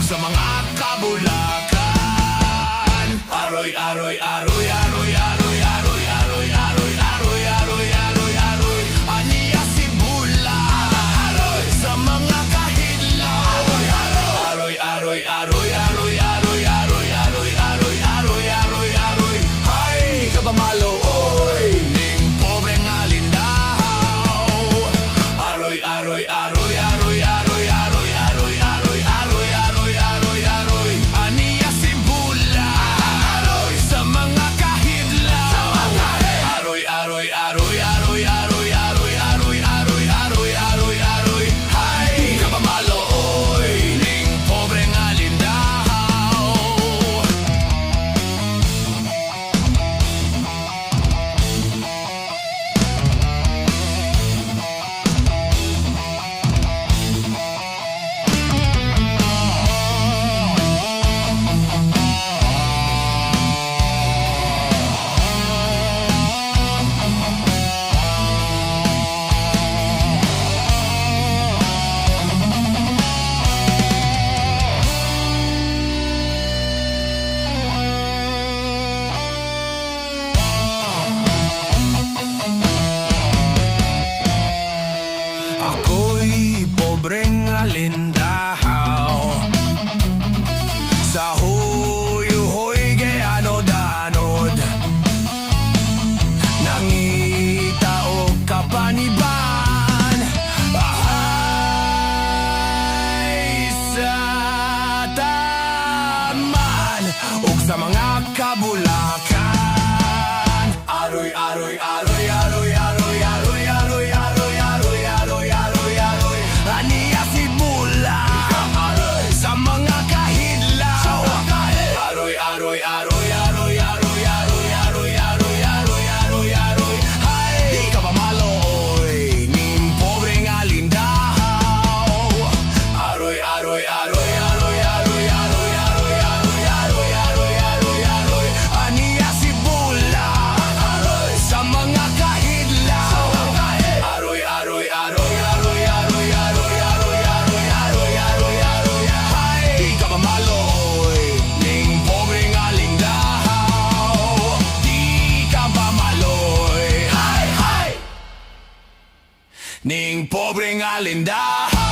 sa mga kabulakan. Aroy, aroy, aroy, aroy, aroy, aroy, aroy, aroy, aroy, aroy, aroy, aroy. Aniya si Bula, aroy, sa mga kahidlaw. Aroy, aroy, aroy, aroy, aroy, aroy, aroy, aroy, aroy, aroy, aroy. Hay, kabamalo, oy, ning pobreng alindahaw. Aroy, aroy, aroy, aroy, aroy, aroy, aroy, aroy, aroy, aroy, aroy, aroy. Aniya si Bula, aroy, sa mga kahidlaw. Aroy, aroy, aroy, aroy, aroy, aroy, aroy, aroy, aroy, aroy, aroy. Hay, kabamalo, oy, ning pobreng alindahaw. Ako'y pobreng alindahaw, sa huy-huy kay anod-anod, nangita o kapaniban. Ay sa taman ug sa mga kabulakan. Aroy, aroy, aroy, aroy, aroy, aroy, aroy, aroy, aroy, aroy, aroy, aroy. Aniya si Bula, aroy, sa mga kahidlaw. Aroy, aroy, aroy, aroy, aroy, aroy, aroy, aroy, aroy, aroy, aroy. Hay, di ka ba maloy, ning pobreng alindahaw. Aroy, aroy, aroy, aroy, aroy, aroy, aroy, aroy, aroy, aroy, aroy, aroy. Aniya si Bula, aroy, sa mga kahidlaw. Aroy, aroy, aroy, aroy, aroy, aroy, aroy, aroy, aroy, aroy, aroy. Hay, di ka ba maloy, ning pobreng alindahaw. Di ka ba maloy, hay, hay, ning pobreng alindahaw.